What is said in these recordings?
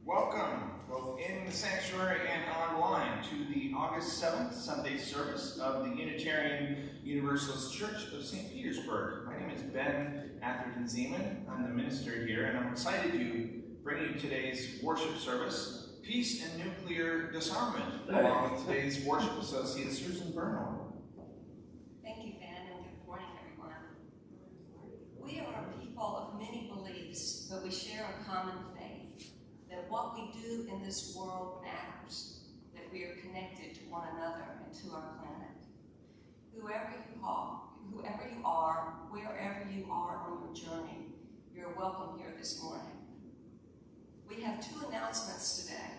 Welcome, both in the sanctuary and online, to the August 7th Sunday service of the Unitarian Universalist Church of St. Petersburg. My name is Ben Atherton-Zeman. I'm the minister here, and I'm excited to bring you today's worship service, Peace and Nuclear Disarmament, along with today's worship associate, Susan Burnore. Thank you, Ben, and good morning, everyone. We are a people of many beliefs, but we share a common faith that what we do in this world matters, that we are connected to one another and to our planet. Whoever you are, wherever you are on your journey, you're welcome here this morning. We have two announcements today.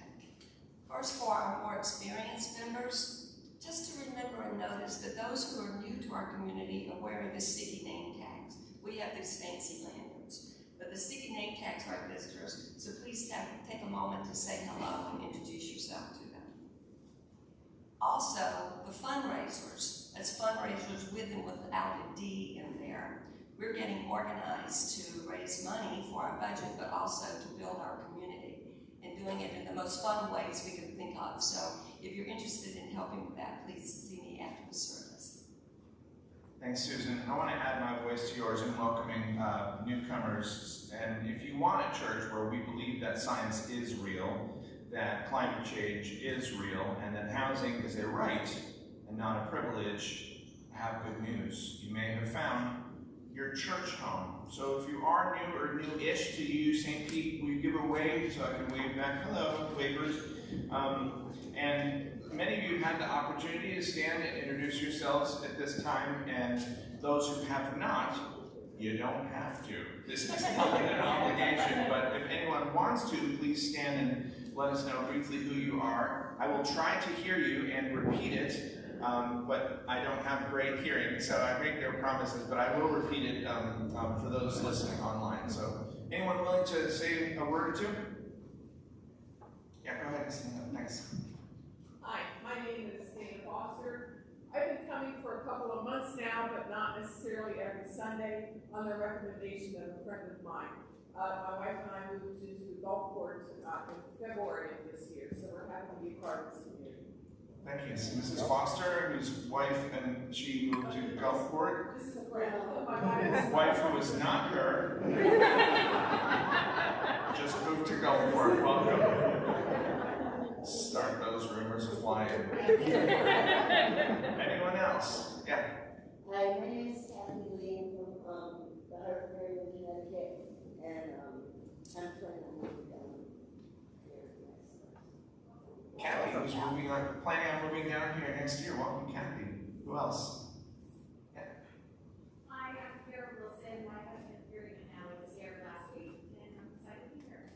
First, for our more experienced members, just to remember and notice that those who are new to our community are wearing the sticky name tags. We have these fancy lanyards, but the sticky name tags are visitors, so please take a moment to say hello and introduce yourself to them. Also, the fundraisers, that's fundraisers with and without a D in there. We're getting organized to raise money for our budget, but also to build our community, and doing it in the most fun ways we can think of. So if you're interested in helping with that, please see me after the service. Thanks, Susan. I want to add my voice to yours in welcoming newcomers. And if you want a church where we believe that science is real, that climate change is real, and that housing is a right and not a privilege, I have good news. You may have found your church home. So if you are new or new-ish to you, St. Pete, will you give a wave so I can wave back? Hello, wavers. And many of you had the opportunity to stand and introduce yourselves at this time, and those who have not, you don't have to. This is not an obligation, but if anyone wants to, please stand and let us know briefly who you are. I will try to hear you and repeat it, but I don't have great hearing, so I make no promises, but I will repeat it for those listening online. So, anyone willing to say a word or two? Yeah, go ahead and stand up. Thanks. Hi, my name is Dana Foster. I've been coming for a couple of months now, but not necessarily every Sunday, on the recommendation of a friend of mine. My wife and I moved into the Gulfport in February of this year, so we're happy to be a part of this community. Thank you. So Mrs. Foster, whose wife and she moved to Gulfport. This is a friend of my Wife who was not her. Just moved to Gulfport. Welcome. Start those rumors flying. Anyone else? Yeah. Hi, my name is Kathy Lee from the Hartford area of Connecticut, and I'm planning on moving down here next. Kathy, who's planning on moving down here next year. Welcome, Kathy. Who else? Yeah. Hi, I'm Carol Wilson. My husband, Gary Canale, was here last week, and I'm excited to be here.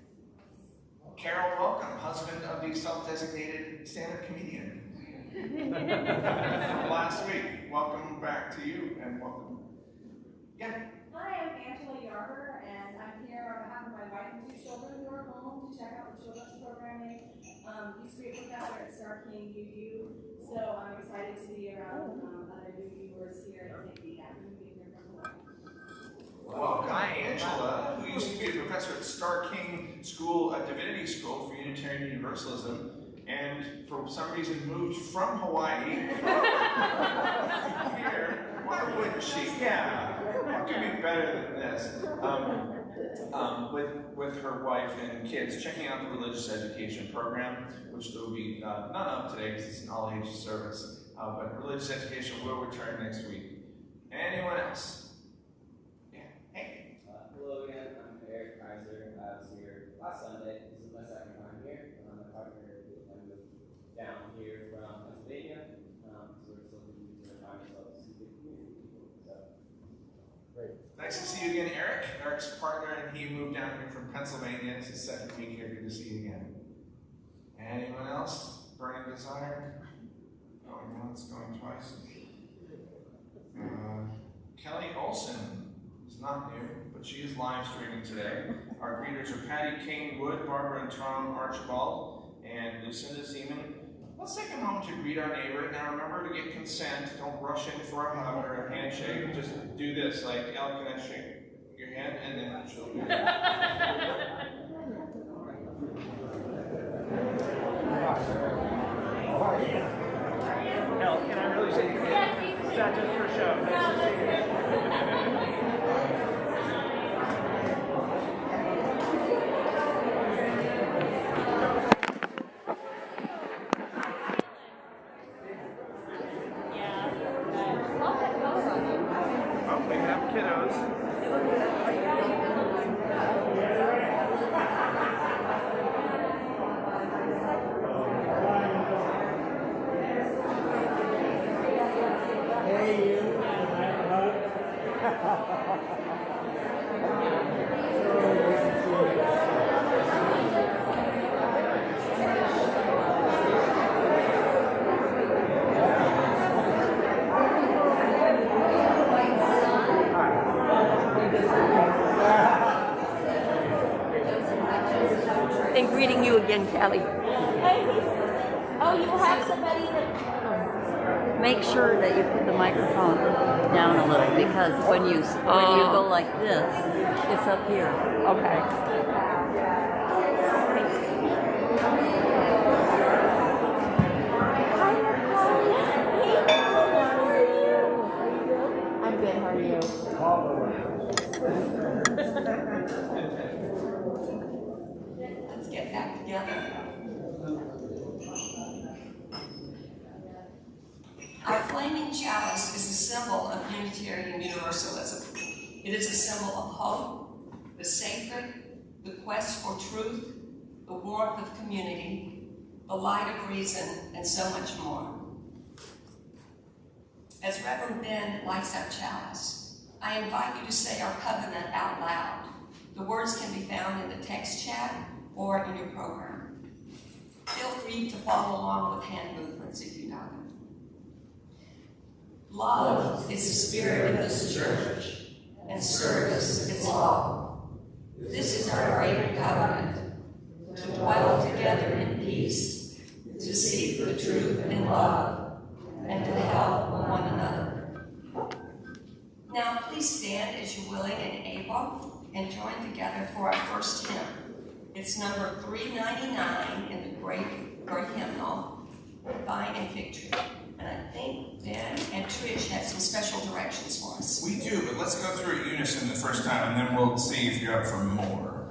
Carol, welcome. Husband of the self-designated stand-up comedian from last week. Welcome back to you, and welcome. Yeah. Hi, I'm Angela Yarber, and I'm here on behalf of my wife and two children who are home to check out the children's programming. Used to be a professor at Star King UU, so I'm excited to be around other new viewers here at St. Pete after moving here from Hawaii. Well, Guy Angela, who used to be a professor at Star King School, Divinity School for Unitarian Universalism, and for some reason moved from Hawaii here. Why wouldn't she? Yeah, what could be better than this? With her wife and kids, checking out the religious education program, which there will be none of today because it's an all-ages service. But religious education will return next week. Anyone else? Yeah. Hey. Hello again. I'm Eric Kaiser. I was here last Sunday. This is my second time here. I'm a partner. I moved down here from Pennsylvania, so we're still looking to find ourselves some good community people. So, great. Nice to see you again, Eric. Eric's partner, and he moved down here from Pennsylvania. It's his second week here. Good to see you again. Anyone else? Burning desire? Going once, going twice. Kelly Olson is not new, but she is live streaming today. Our greeters are Patty Kane Wood, Barbara and Tom Archibald, and Lucinda Zeman. Let's take a moment to greet our neighbor. Now remember to get consent. Don't rush in for a hug or a handshake. Just do this, like, Elle, can I shake your hand? And then she'll do it. Hell, can I really say is that just for show? Oh, we have kiddos. And greeting you again, Kelly. Oh, you have somebody that. Make sure that you put the microphone down a little because when you go like this, it's up here. Okay. I'm good. How are you? Let's get back together. Our flaming chalice is a symbol of Unitarian Universalism. It is a symbol of hope, the sacred, the quest for truth, the warmth of community, the light of reason, and so much more. As Reverend Ben lights our chalice, I invite you to say our covenant out loud. The words can be found in the text chat or in your program. Feel free to follow along with hand movements if you know them. Love is the spirit of this church, and service its law. This is our great covenant, to dwell together in peace, to seek the truth in love, and to help one another. Now please stand as you're willing and able, and join together for our first hymn. It's number 399 in the great hymnal, Vine and Fig Tree. And I think Ben and Trish have some special directions for us. We do, but let's go through it unison the first time, and then we'll see if you're up for more.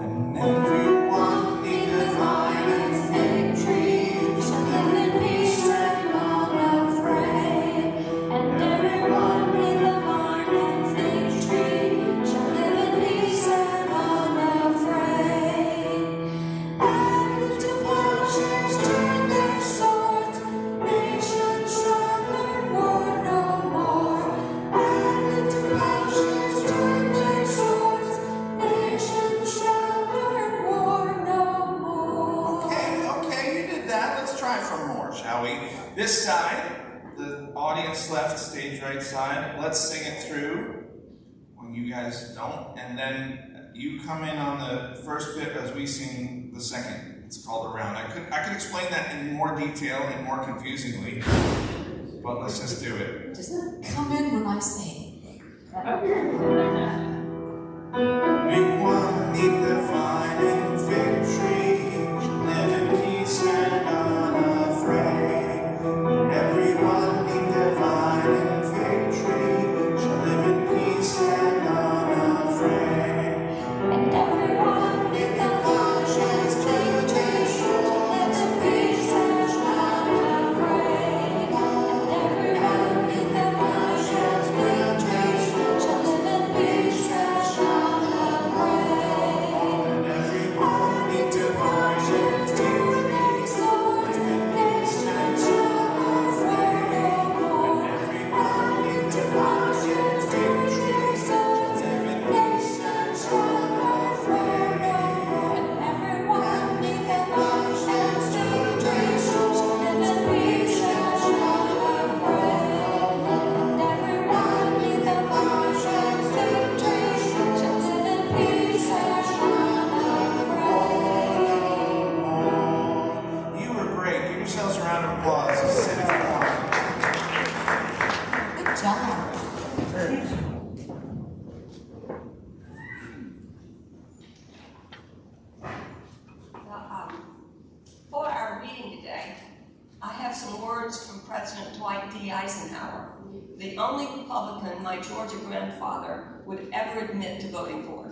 And everyone in the vine and fig tree shall live in peace and not afraid. And everyone in the vine and fig tree shall live in peace and unafraid. And to plowshares turn their swords, nations shall learn war no more. And to plowshares turn their swords, nations shall learn war no more. Okay, you did that. Let's try for more, shall we? This side, the audience left, stage right side. Let's sing it through when you guys don't, and then you come in on the first bit as we sing the second. It's called a round. I could explain that in more detail and more confusingly, but let's just do it. Just come in when I sing. Make one neath the vine and fig tree, live in peace and unafraid. Everyone neath the vine and fig tree shall live in peace and unafraid. And everyone neath the plowshares fig tree shall live in peace and unafraid. And everyone neath the plowshares fig tree shall live in peace and unafraid. And everyone neath the plowshares fig tree shall live in peace and unafraid. And everyone neath the plowshares fig tree shall live in peace and unafraid. And everyone neath the plowshares fig tree shall live in peace and unafraid. And everyone neath the plowshares fig tree shall live in peace and unafraid. You were great. Give yourselves a round of applause. Sit if you want. Good job. Burnore, the only Republican my Georgia grandfather would ever admit to voting for.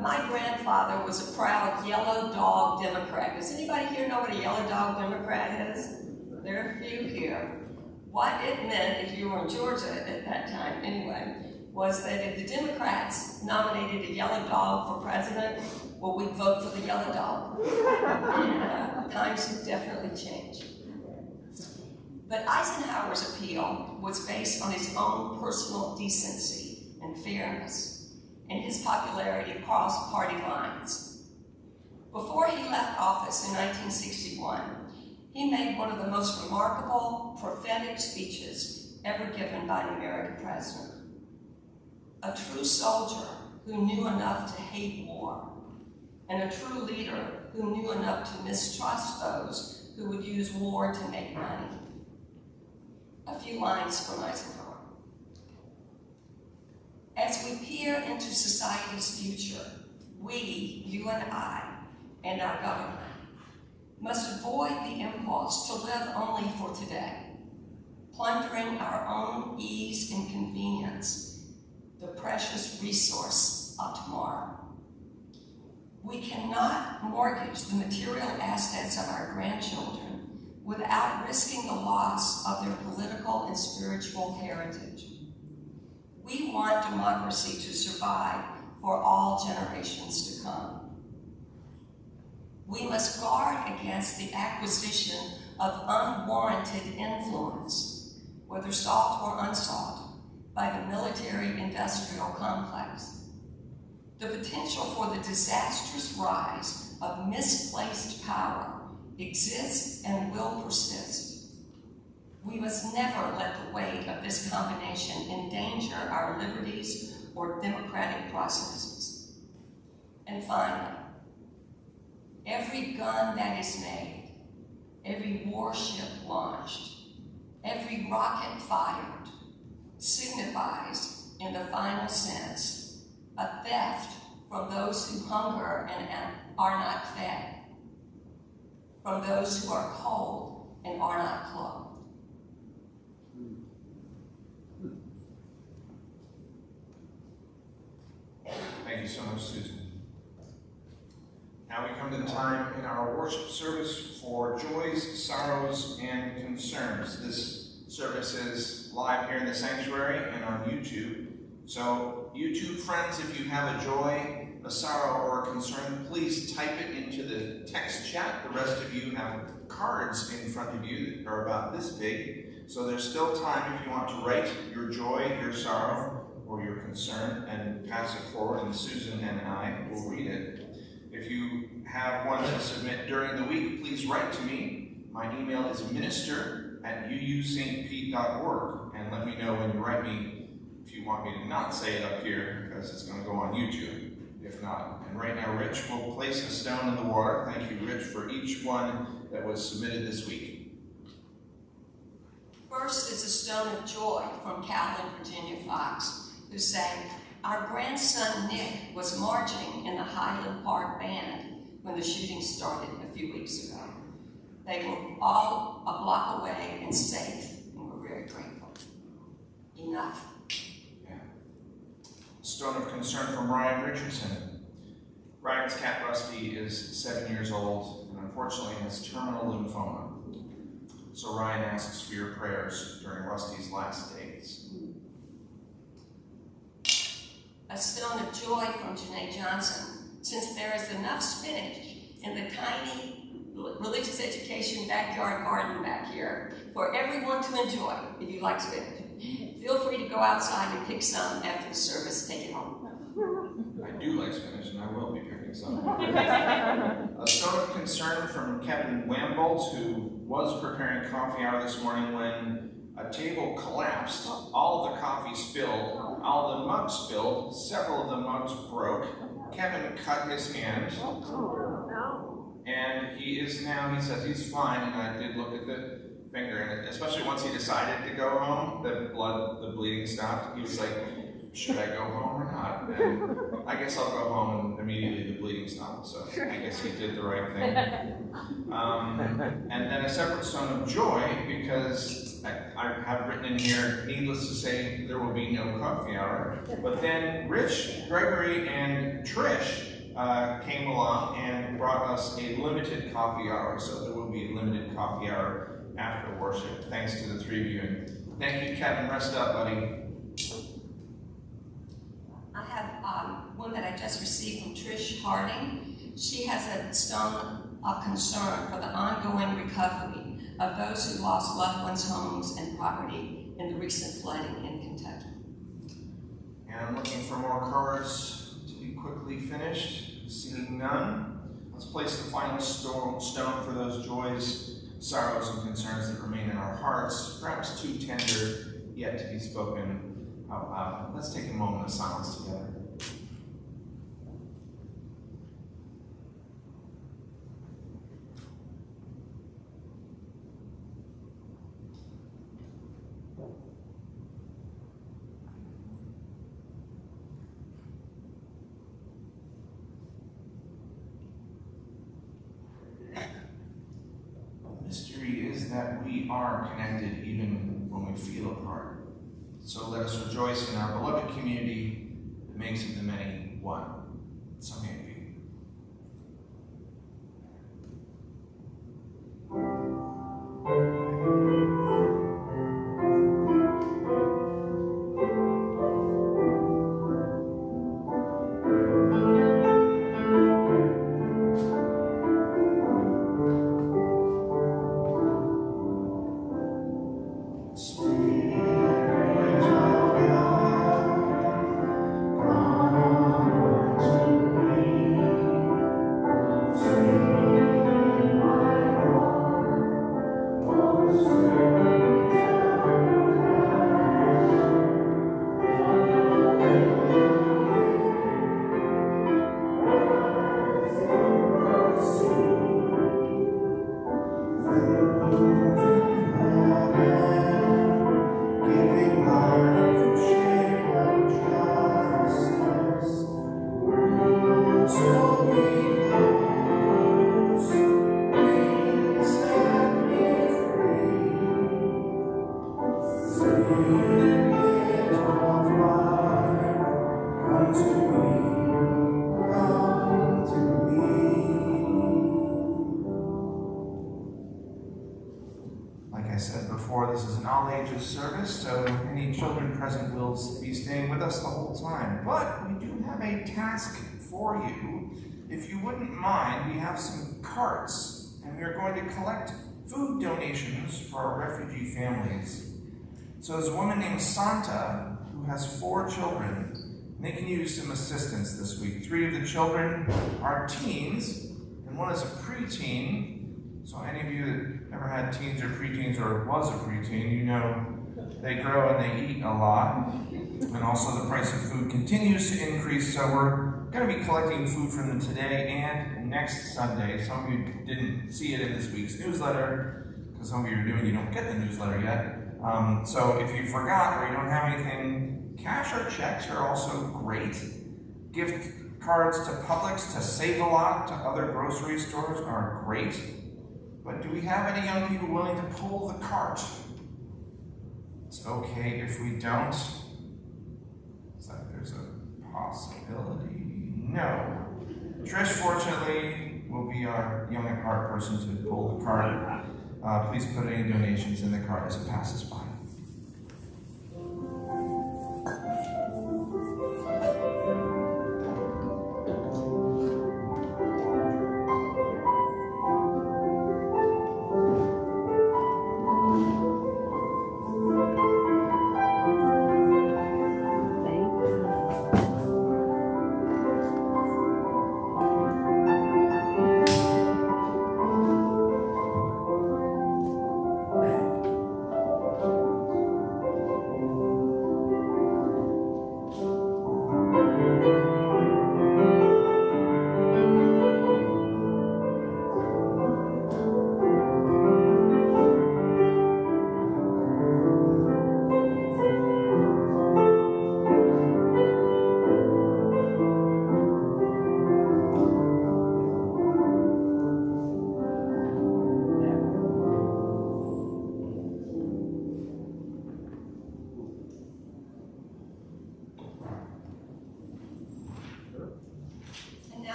My grandfather was a proud yellow dog Democrat. Does anybody here know what a yellow dog Democrat is? There are a few here. What it meant, if you were in Georgia at that time anyway, was that if the Democrats nominated a yellow dog for president, well, we'd vote for the yellow dog. And, times have definitely changed. But Eisenhower's appeal was based on his own personal decency and fairness, and his popularity crossed party lines. Before he left office in 1961, he made one of the most remarkable prophetic speeches ever given by an American president. A true soldier who knew enough to hate war, and a true leader who knew enough to mistrust those who would use war to make money. A few lines from Eisenhower. As we peer into society's future, we, you and I, and our government, must avoid the impulse to live only for today, plundering our own ease and convenience, the precious resource of tomorrow. We cannot mortgage the material assets of our grandchildren without risking the loss of their political and spiritual heritage. We want democracy to survive for all generations to come. We must guard against the acquisition of unwarranted influence, whether sought or unsought, by the military-industrial complex. The potential for the disastrous rise of misplaced power exists and will persist. We must never let the weight of this combination endanger our liberties or democratic processes. And finally, every gun that is made, every warship launched, every rocket fired signifies, in the final sense, a theft from those who hunger and are not fed, from those who are cold and are not clothed. Thank you so much, Susan. Now we come to the time in our worship service for joys, sorrows, and concerns. This service is live here in the sanctuary and on YouTube. So YouTube friends, if you have a joy, a sorrow, or a concern, please type it into the text chat. The rest of you have cards in front of you that are about this big. So there's still time if you want to write your joy, your sorrow, or your concern and pass it forward, and Susan and I will read it. If you have one to submit during the week, please write to me. My email is minister@uustpete.org, and let me know when you write me if you want me to not say it up here, because it's going to go on YouTube. If not. And right now, Rich will place a stone in the water. Thank you, Rich, for each one that was submitted this week. First is a stone of joy from Calvin, Virginia Fox, who sang, "Our grandson Nick was marching in the Highland Park Band when the shooting started a few weeks ago. They were all a block away and safe, and we're very grateful." Enough. Yeah. Stone of concern from Ryan Richardson. Ryan's cat Rusty is 7 years old and unfortunately has terminal lymphoma. So Ryan asks for your prayers during Rusty's last days. A stone of joy from Janae Johnson. Since there is enough spinach in the tiny religious education backyard garden back here for everyone to enjoy, if you like spinach, feel free to go outside and pick some after the service. Take it home. I do like spinach, and I will be picking some. A stone of concern from Kevin Wambolt, who was preparing coffee hour this morning when a table collapsed, all the coffee spilled, all the mugs spilled, several of the mugs broke. Kevin cut his hand, and he says he's fine, and I did look at the finger, and especially once he decided to go home, the bleeding stopped. He was like, should I go home or not? And I guess I'll go home, and immediately the bleeding stopped, so I guess he did the right thing. And then a separate stone of joy, because I have written in here, needless to say, there will be no coffee hour. But then Rich, Gregory, and Trish came along and brought us a limited coffee hour. So there will be a limited coffee hour after worship. Thanks to the three of you. And thank you, Kevin. Rest up, buddy. I have one that I just received from Trish Harding. She has a stone of concern for the ongoing recovery of those who lost loved ones, homes, and property in the recent flooding in Kentucky. And I'm looking for more cards to be quickly finished. Seeing none, let's place the final stone for those joys, sorrows, and concerns that remain in our hearts, perhaps too tender yet to be spoken out loud. Let's take a moment of silence together. Mystery is that we are connected even when we feel apart. So let us rejoice in our beloved community that makes of the many one. So may it be. This is an all-ages service, so any children present will be staying with us the whole time. But we do have a task for you. If you wouldn't mind, we have some carts, and we are going to collect food donations for our refugee families. So there's a woman named Santa who has 4 children, and they can use some assistance this week. 3 of the children are teens, and one is a preteen. So any of you that ever had teens or preteens or was a preteen, you know they grow and they eat a lot. And also the price of food continues to increase, so we're going to be collecting food from them today and next Sunday. Some of you didn't see it in this week's newsletter, because some of you are doing, you don't get the newsletter yet. So if you forgot or you don't have anything, cash or checks are also great. Gift cards to Publix, to Save a Lot, to other grocery stores are great. But do we have any young people willing to pull the cart? It's okay if we don't. It's like there's a possibility. No. Trish, fortunately, will be our young at heart person to pull the cart. Please put any donations in the cart as it passes by.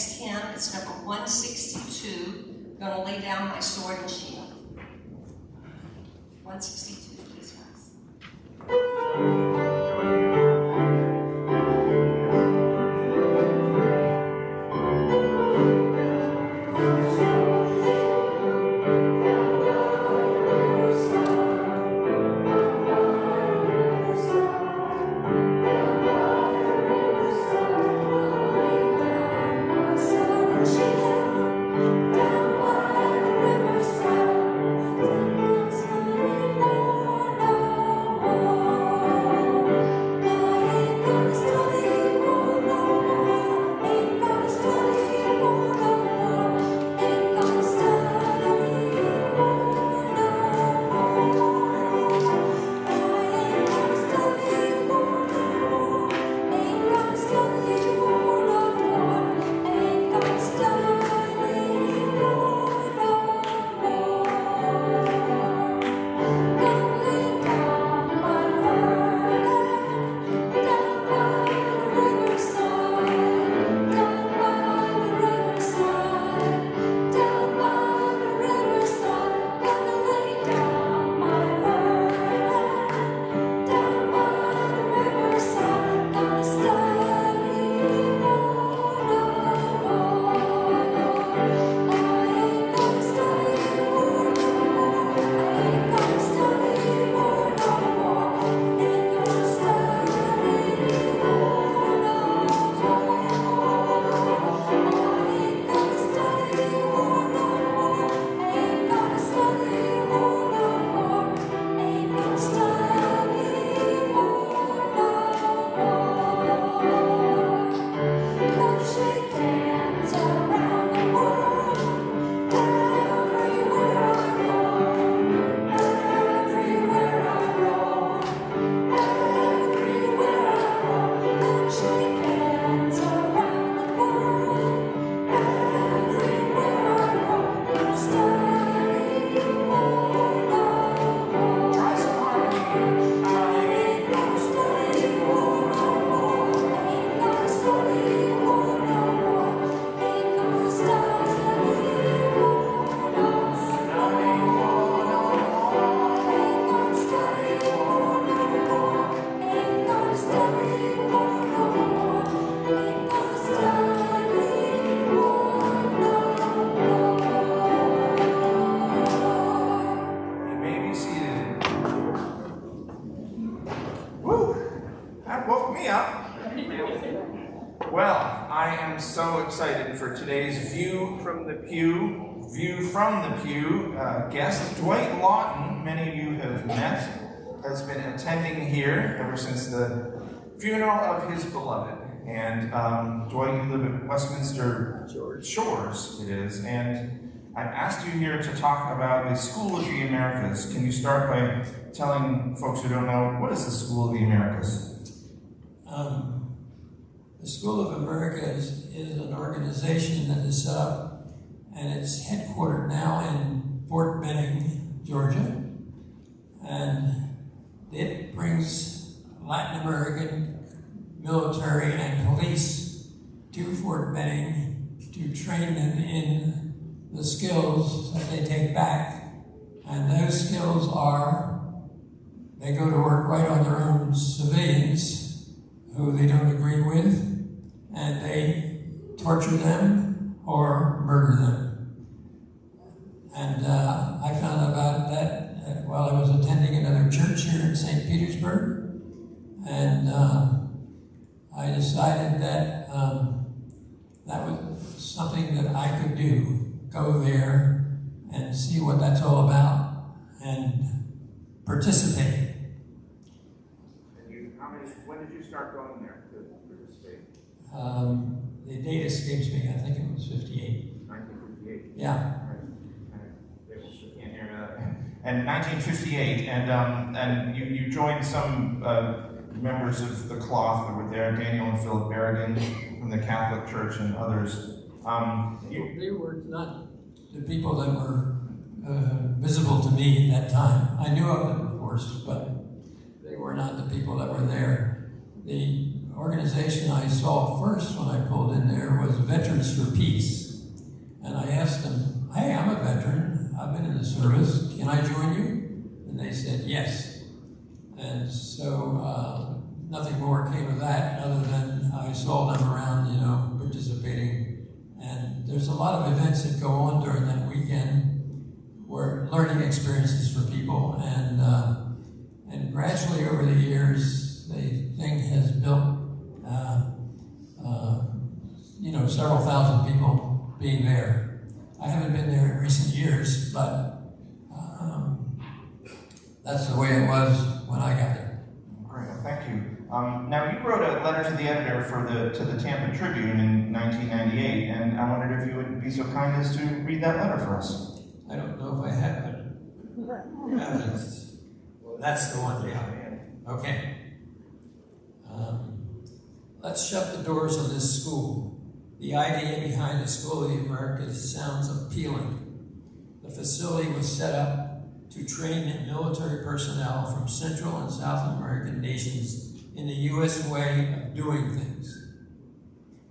next hymn. It's number 162. I'm going to lay down my sword and shield. 162, please, guys. For today's View from the Pew guest, Dwight Lawton, many of you have met, has been attending here ever since the funeral of his beloved. And Dwight, you live at Westminster Shores, it is, and I've asked you here to talk about the School of the Americas. Can you start by telling folks who don't know, what is the School of the Americas? The School of Americas is an organization that is set up, and it's headquartered now in Fort Benning, Georgia. And it brings Latin American military and police to Fort Benning to train them in the skills that they take back. And those skills are, they go to work right on their own civilians who they don't agree with, and they torture them or murder them. And I found out about that while I was attending another church here in St. Petersburg, and I decided that that was something that I could do, go there and see what that's all about and participate. When did you start going there to participate? The date escapes me. I think it was 58. 1958. Yeah. Can't hear that. And 1958, and you joined some members of the cloth that were there, Daniel and Philip Berrigan from the Catholic Church and others. They were not the people that were visible to me at that time. I knew of them, of course, but they were not the people that were there. The organization I saw first when I pulled in there was Veterans for Peace. And I asked them, hey, I'm a veteran. I've been in the service. Can I join you? And they said, yes. And so nothing more came of that other than I saw them around, participating. And there's a lot of events that go on during that weekend where learning experiences for people. And gradually over the years, the thing has built, several thousand people being there. I haven't been there in recent years, but that's the way it was when I got there. Great, well, thank you. Now, you wrote a letter to the editor to the Tampa Tribune in 1998, and I wondered if you would be so kind as to read that letter for us. I don't know if I have it. That's the one, yeah. Okay. Let's shut the doors of this school. The idea behind the School of the Americas sounds appealing. The facility was set up to train military personnel from Central and South American nations in the U.S. way of doing things.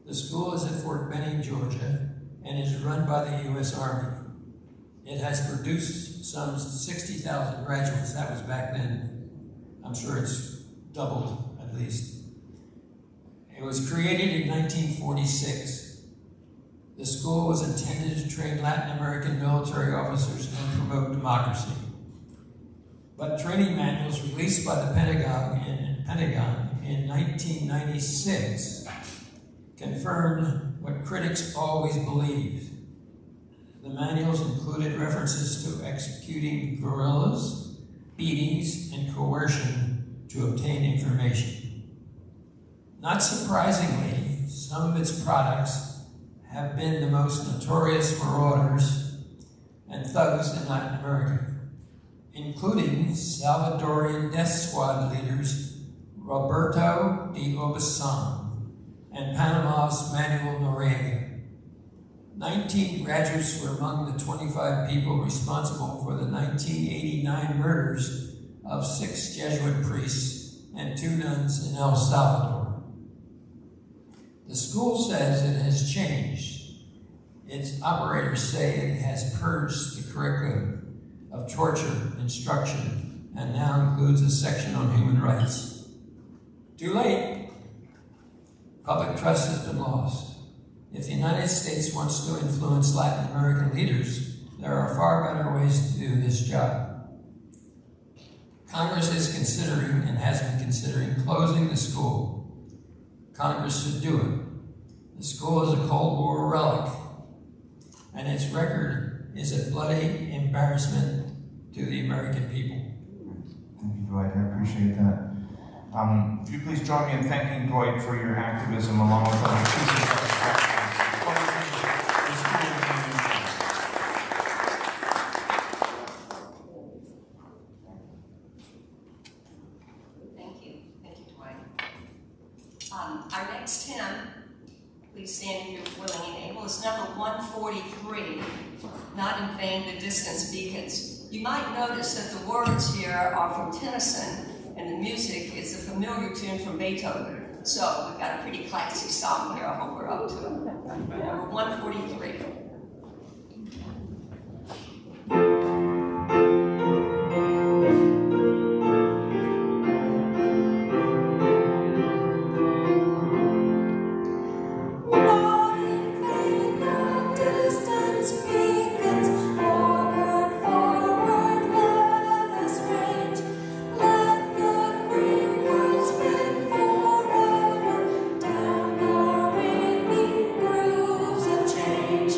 The school is at Fort Benning, Georgia, and is run by the U.S. Army. It has produced some 60,000 graduates. That was back then. I'm sure it's doubled, at least. It was created in 1946. The school was intended to train Latin American military officers and promote democracy. But training manuals released by the Pentagon in 1996 confirmed what critics always believed. The manuals included references to executing guerrillas, beatings, and coercion to obtain information. Not surprisingly, some of its products have been the most notorious marauders and thugs in Latin America, including Salvadorian death squad leaders Roberto de Obasan and Panama's Manuel Noriega. 19 graduates were among the 25 people responsible for the 1989 murders of 6 Jesuit priests and 2 nuns in El Salvador. The school says it has changed. Its operators say it has purged the curriculum of torture, instruction, and now includes a section on human rights. Too late. Public trust has been lost. If the United States wants to influence Latin American leaders, there are far better ways to do this job. Congress is considering and has been considering closing the school. Congress should do it. The school is a Cold War relic, and its record is a bloody embarrassment to the American people. Thank you, Dwight. I appreciate that. Would you please join me in thanking Dwight for your activism along with other Our next hymn, please stand if you're willing and able, is number 143, Not in Vain the Distance Beacons. You might notice that the words here are from Tennyson, and the music is a familiar tune from Beethoven. So we've got a pretty classy song here. I hope we're up to it. Number 143. Change.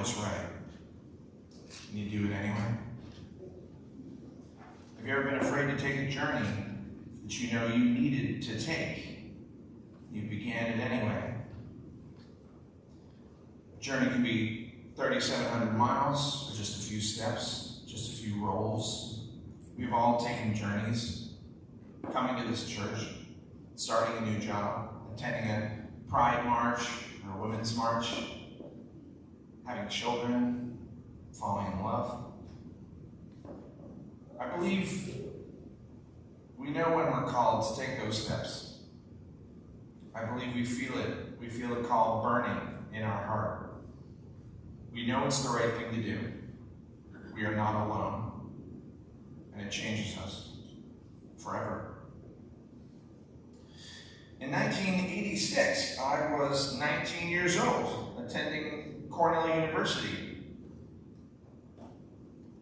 it's right, and you do it anyway? Have you ever been afraid to take a journey that you know you needed to take? You began it anyway. A journey can be 3,700 miles, or just a few steps, just a few rolls. We've all taken journeys. Coming to this church, starting a new job, attending a Pride March or a Women's March, having children, falling in love. I believe we know when we're called to take those steps. I believe we feel it. We feel a call burning in our heart. We know it's the right thing to do. We are not alone. And it changes us forever. In 1986, I was 19 years old, attending Cornell University.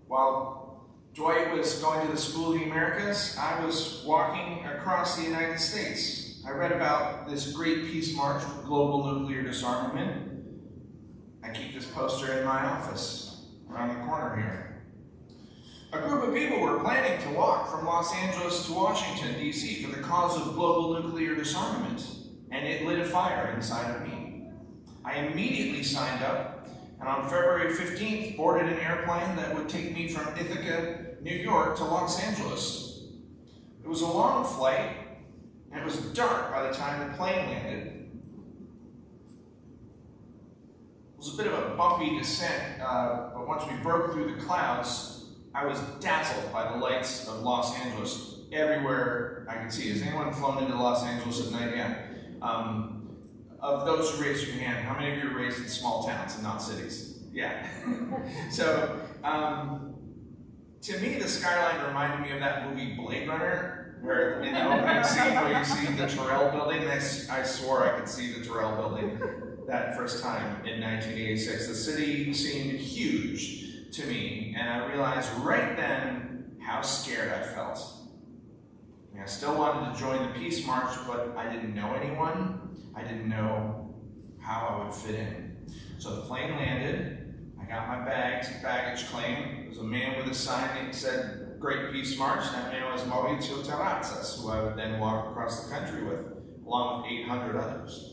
While Dwight was going to the School of the Americas, I was walking across the United States. I read about this great peace march for global nuclear disarmament. I keep this poster in my office, around the corner here. A group of people were planning to walk from Los Angeles to Washington, D.C. for the cause of global nuclear disarmament, and it lit a fire inside of me. I immediately signed up, and on February 15th, boarded an airplane that would take me from Ithaca, New York to Los Angeles. It was a long flight, and it was dark by the time the plane landed. It was a bit of a bumpy descent, but once we broke through the clouds, I was dazzled by the lights of Los Angeles everywhere I could see. Has anyone flown into Los Angeles at night? Yeah. Of those who raised your hand, how many of you are raised in small towns and not cities? Yeah. So, to me, the skyline reminded me of that movie Blade Runner, where in the opening scene where you see the Terrell building, and I swore I could see the Terrell building that first time in 1986. The city seemed huge to me, and I realized right then how scared I felt. I mean, I still wanted to join the Peace March, but I didn't know anyone. I didn't know how I would fit in. So the plane landed, I got my baggage claim. There was a man with a sign that said, "Great Peace March." That man was Mauricio Terrazas, who I would then walk across the country with, along with 800 others.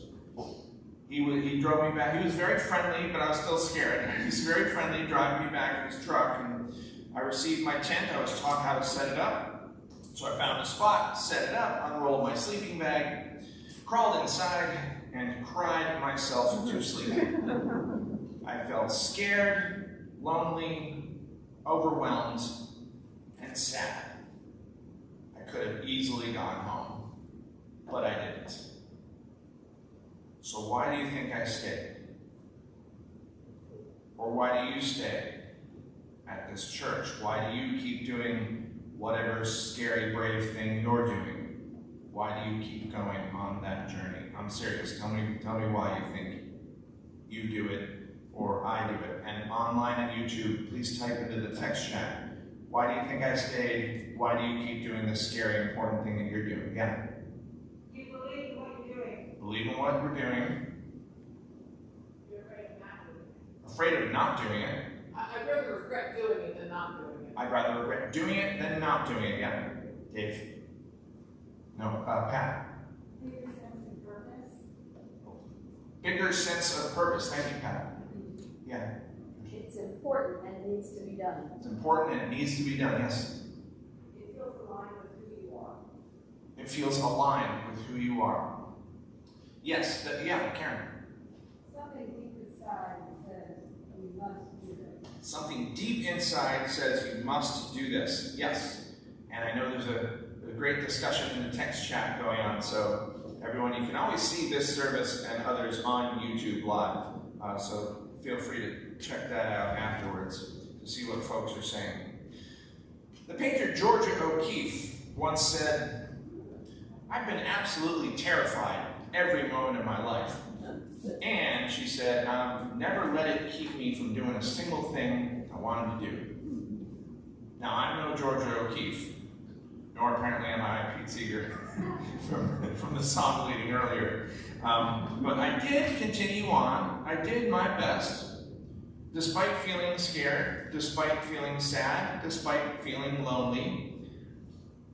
He drove me back. He was very friendly, but I was still scared. He was very friendly, driving me back in his truck, and I received my tent. I was taught how to set it up. So I found a spot, set it up, unrolled my sleeping bag, crawled inside, and cried myself to sleep. I felt scared, lonely, overwhelmed, and sad. I could have easily gone home, but I didn't. So why do you think I stayed? Or why do you stay at this church? Why do you keep doing whatever scary, brave thing you're doing? Why do you keep going on that journey? I'm serious. Tell me why you think you do it or I do it. And online and YouTube, please type into the text chat. Why do you think I stayed? Why do you keep doing this scary, important thing that you're doing? Yeah. You believe in what you're doing. Believe in what we're doing. You're afraid of not doing it. Afraid of not doing it. I'd rather regret doing it than not doing it. I'd rather regret doing it than not doing it. Yeah. Dave? No, Pat? Bigger sense of purpose. Bigger sense of purpose. Thank you, Pat. Yeah. It's important and it needs to be done. It's important and it needs to be done, yes. It feels aligned with who you are. It feels aligned with who you are. Yes, yeah, Karen. Something deep inside says we must do this. Something deep inside says you must do this. Yes. And I know there's a great discussion in the text chat going on, so everyone, you can always see this service and others on YouTube Live. So feel free to check that out afterwards to see what folks are saying. The painter Georgia O'Keeffe once said, "I've been absolutely terrified every moment of my life." And she said, "I've never let it keep me from doing a single thing I wanted to do." Now, I'm no Georgia O'Keeffe, nor apparently am I Pete Seeger from the song leading earlier. But I did continue on. I did my best. Despite feeling scared, despite feeling sad, despite feeling lonely,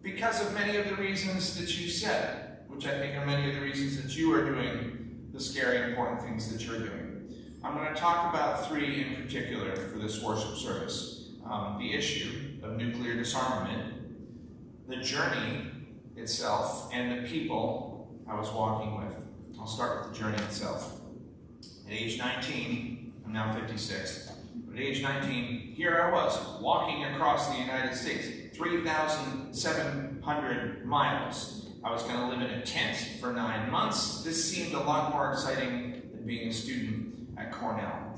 because of many of the reasons that you said, which I think are many of the reasons that you are doing the scary, important things that you're doing. I'm going to talk about three in particular for this worship service. The issue of nuclear disarmament, the journey itself, and the people I was walking with. I'll start with the journey itself. At age 19, I'm now 56, but at age 19, here I was, walking across the United States, 3,700 miles. I was going to live in a tent for 9 months. This seemed a lot more exciting than being a student at Cornell.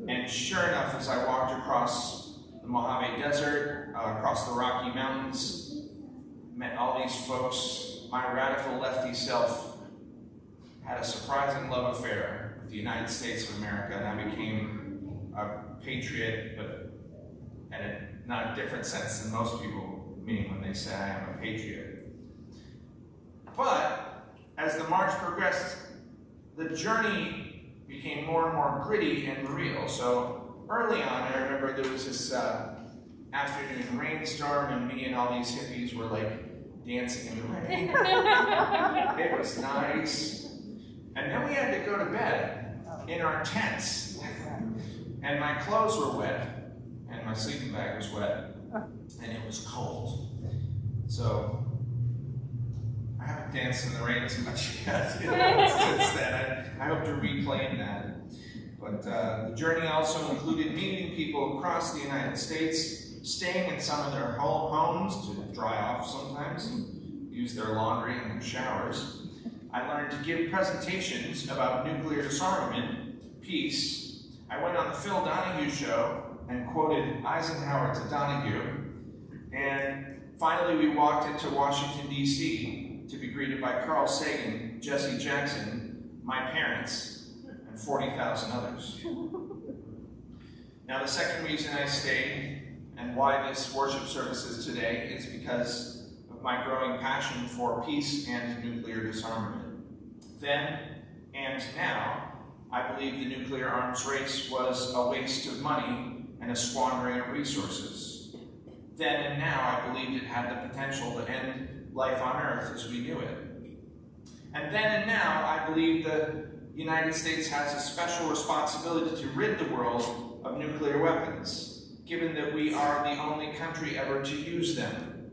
And sure enough, as I walked across the Mojave Desert, across the Rocky Mountains, met all these folks, my radical lefty self had a surprising love affair with the United States of America, and I became a patriot, but in a not different sense than most people mean when they say I am a patriot. But as the march progressed, the journey became more and more gritty and real. So early on, I remember there was this afternoon rainstorm, and me and all these hippies were like dancing in the rain. It was nice. And then we had to go to bed in our tents. And my clothes were wet, and my sleeping bag was wet, and it was cold. So I haven't danced in the rain as much yet since then. I hope to reclaim that. But the journey also included meeting people across the United States, staying in some of their homes to dry off sometimes, and use their laundry and their showers. I learned to give presentations about nuclear disarmament, peace. I went on the Phil Donahue show and quoted Eisenhower to Donahue. And finally, we walked into Washington, D.C. to be greeted by Carl Sagan, Jesse Jackson, my parents, and 40,000 others. Now, the second reason I stayed and why this worship service is today is because of my growing passion for peace and nuclear disarmament. Then and now, I believe the nuclear arms race was a waste of money and a squandering of resources. Then and now, I believed it had the potential to end life on Earth as we knew it. And then and now, I believe the United States has a special responsibility to rid the world of nuclear weapons, given that we are the only country ever to use them.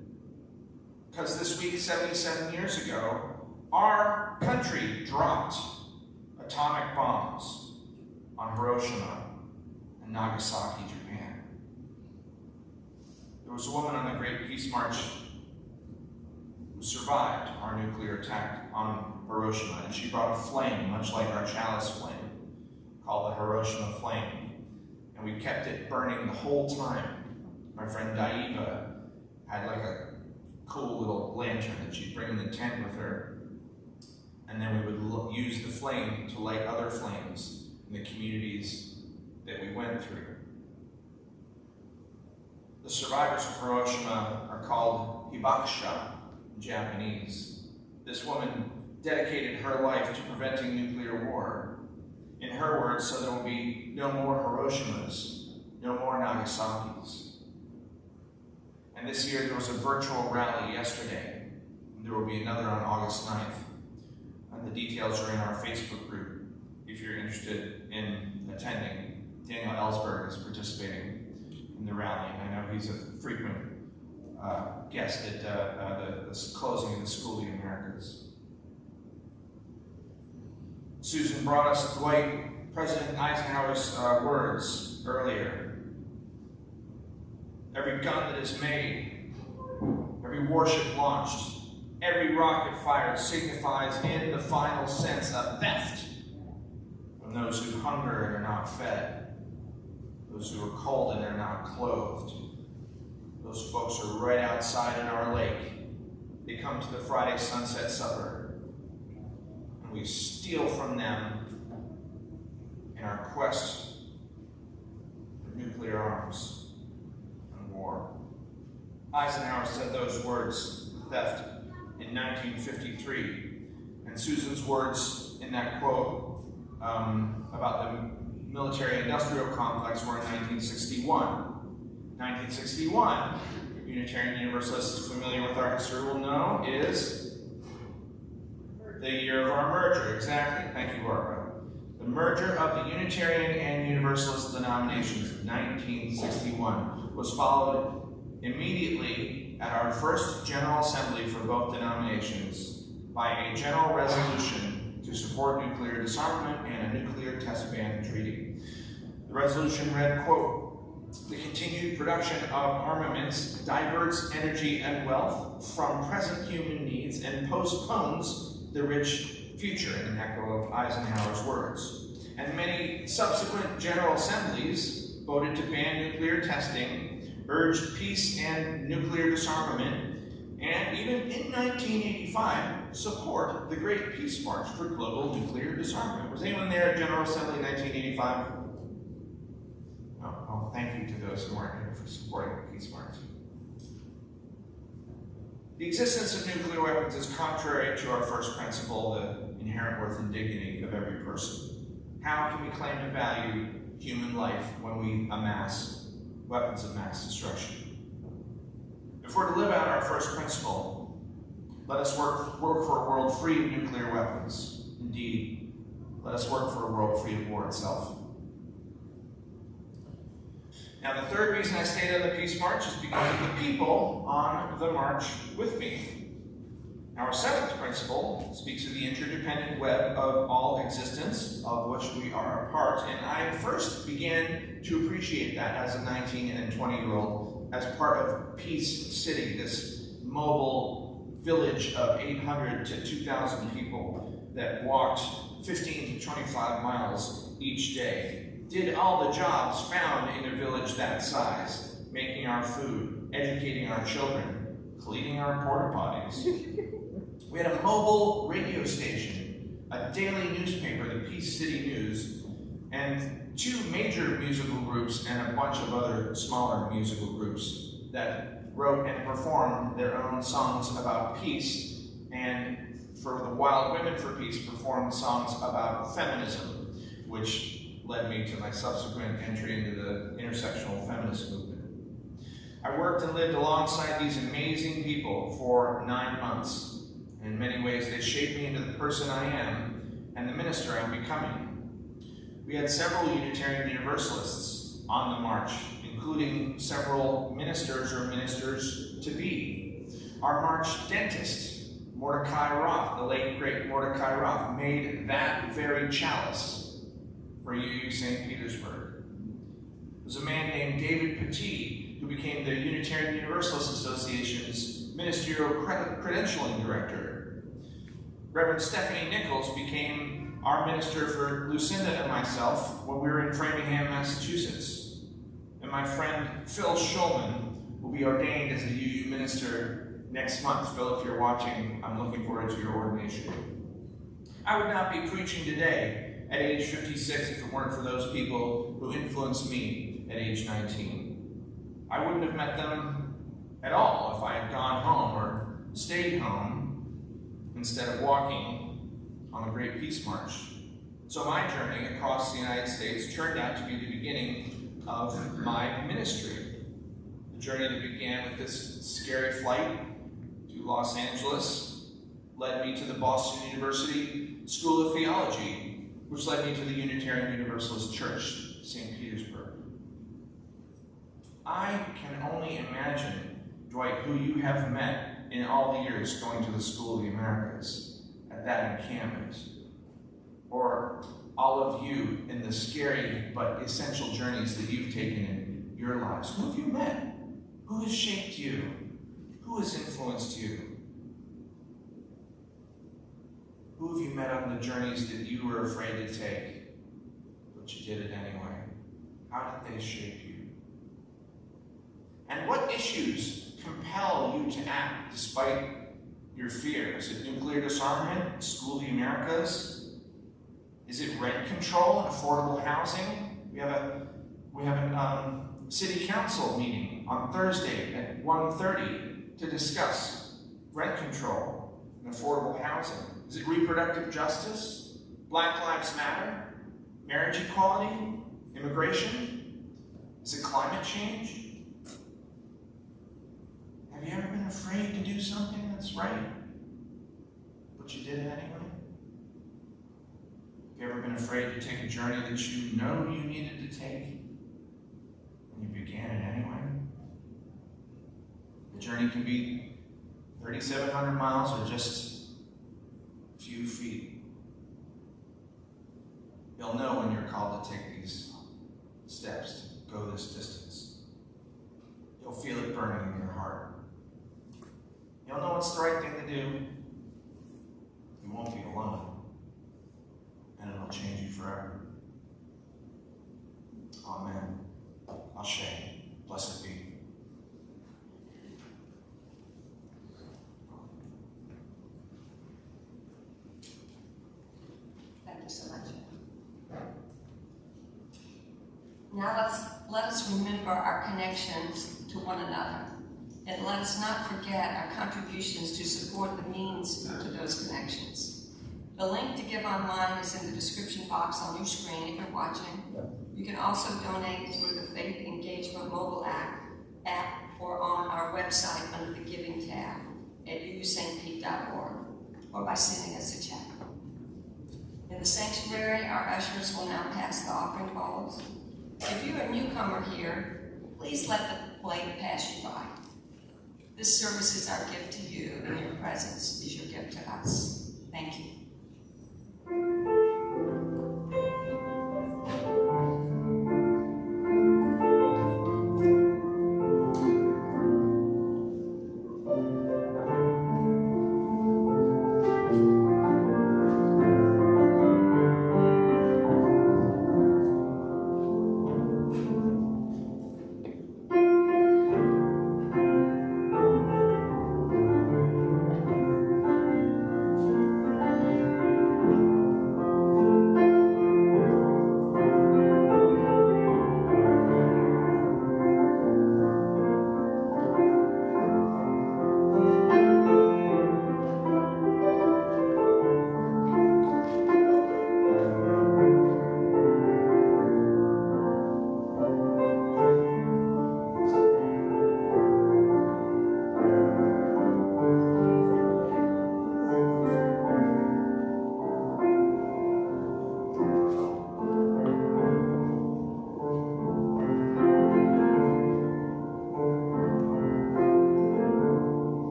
Because this week, 77 years ago, our country dropped atomic bombs on Hiroshima and Nagasaki, Japan. There was a woman on the Great Peace March who survived our nuclear attack on Hiroshima, and she brought a flame, much like our chalice flame, called the Hiroshima flame. And we kept it burning the whole time. My friend Daiva had like a cool little lantern that she'd bring in the tent with her. And then we would use the flame to light other flames in the communities that we went through. The survivors of Hiroshima are called hibakusha in Japanese. This woman dedicated her life to preventing nuclear war. In her words, so there will be no more Hiroshimas, no more Nagasaki's. And this year there was a virtual rally yesterday, and there will be another on August 9th. And the details are in our Facebook group if you're interested in attending. Daniel Ellsberg is participating in the rally, and I know he's a frequent guest at the closing of the School of the Americas. Susan brought us President Eisenhower's words earlier. Every gun that is made, every warship launched, every rocket fired signifies in the final sense a theft from those who hunger and are not fed, those who are cold and are not clothed. Those folks are right outside in our lake. They come to the Friday sunset supper, and we steal from them in our quest for nuclear arms and war. Eisenhower said those words, theft, in 1953, and Susan's words in that quote about the military-industrial complex were in 1961. 1961, Unitarian Universalists familiar with our history will know, is the year of our merger. Exactly. Thank you, Barbara. The merger of the Unitarian and Universalist denominations in 1961 was followed immediately at our first General Assembly for both denominations by a general resolution to support nuclear disarmament and a nuclear test ban treaty. The resolution read, quote, "The continued production of armaments diverts energy and wealth from present human needs and postpones the rich future," in echo of Eisenhower's words. And many subsequent General Assemblies voted to ban nuclear testing, urged peace and nuclear disarmament, and even in 1985, support the Great Peace March for global nuclear disarmament. Was anyone there at General Assembly in 1985? Oh, thank you to those who weren't here for supporting the Peace March. The existence of nuclear weapons is contrary to our first principle, the inherent worth and dignity of every person. How can we claim to value human life when we amass weapons of mass destruction? If we're to live out our first principle, let us work for a world free of nuclear weapons. Indeed, let us work for a world free of war itself. Now, the third reason I stayed on the Peace March is because of the people on the march with me. Our seventh principle speaks of the interdependent web of all existence, of which we are a part, and I first began to appreciate that as a 19 and 20-year-old as part of Peace City, this mobile village of 800 to 2,000 people that walked 15 to 25 miles each day, did all the jobs found in a village that size, making our food, educating our children, cleaning our porta potties. We had a mobile radio station, a daily newspaper, the Peace City News, and two major musical groups and a bunch of other smaller musical groups that wrote and performed their own songs about peace, and for the Wild Women for Peace performed songs about feminism, which led me to my subsequent entry into the intersectional feminist movement. I worked and lived alongside these amazing people for 9 months. In many ways, they shaped me into the person I am and the minister I'm becoming. We had several Unitarian Universalists on the march, including several ministers or ministers-to-be. Our march dentist, Mordecai Roth, the late, great Mordecai Roth, made that very chalice for UU St. Petersburg. There was a man named David Petit, who became the Unitarian Universalist Association's ministerial credentialing director. Reverend Stephanie Nichols became our minister for Lucinda and myself when we were in Framingham, Massachusetts. And my friend Phil Schulman will be ordained as a UU minister next month. Phil, if you're watching, I'm looking forward to your ordination. I would not be preaching today at age 56 if it weren't for those people who influenced me at age 19. I wouldn't have met them at all if I had gone home or stayed home instead of walking on the Great Peace March. So my journey across the United States turned out to be the beginning of my ministry. The journey that began with this scary flight to Los Angeles led me to the Boston University School of Theology, which led me to the Unitarian Universalist Church, St. Petersburg. I can only imagine, Dwight, who you have met in all the years going to the School of the Americas at that encampment, or all of you in the scary but essential journeys that you've taken in your lives. Who have you met? Who has shaped you? Who has influenced you? Who have you met on the journeys that you were afraid to take, but you did it anyway? How did they shape you? And what issues compel you to act despite your fear? Is it nuclear disarmament, School of the Americas? Is it rent control and affordable housing? We have a city council meeting on Thursday at 1:30 to discuss rent control and affordable housing. Is it reproductive justice, Black Lives Matter, marriage equality, Immigration? Is it climate change? Have you ever been afraid to do something that's right, but you did it anyway? Have you ever been afraid to take a journey that you know you needed to take, and you began it anyway? The journey can be 3,700 miles or just a few feet. You'll know when you're called to take these steps, to go this distance. You'll feel it burning in your heart. You'll know it's the right thing to do. You won't be alone. And it'll change you forever. Amen. Ashe. Blessed be. Thank you so much. Now let us remember our connections to one another, and let us not forget our contributions to support the means to those connections. The link to give online is in the description box on your screen if you're watching. You can also donate through the Faith Engagement mobile app or on our website under the Giving tab at uustpete.org, or by sending us a check. In the sanctuary, our ushers will now pass the offering bowls. If you're a newcomer here, please let the plate pass you by. This service is our gift to you, and your presence is your gift to us. Thank you.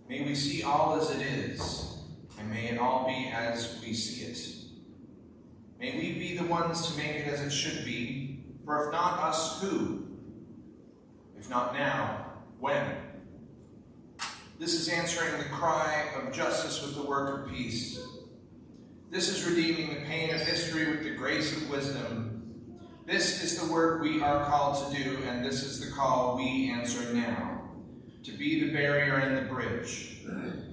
May we see all as it is, and may it all be as we see it. May we be the ones to make it as it should be, for if not us, who? If not now, when? This is answering the cry of justice with the work of peace. This is redeeming the pain of history with the grace of wisdom. This is the work we are called to do, and this is the call we answer now. To be the barrier and the bridge,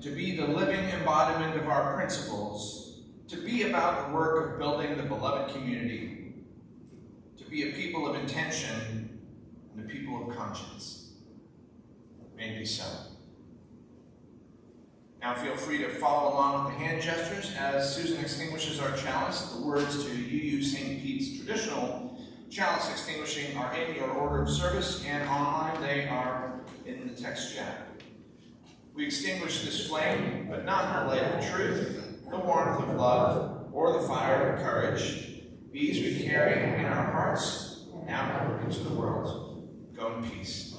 to be the living embodiment of our principles, to be about the work of building the beloved community, to be a people of intention and a people of conscience. May it be so. Now feel free to follow along with the hand gestures as Susan extinguishes our chalice. The words to UU St. Pete's traditional chalice extinguishing are in your order of service, and online they are in the text chat. We extinguish this flame, but not the light of truth, the warmth of love, or the fire of courage. These we carry in our hearts, now into the world. Go in peace.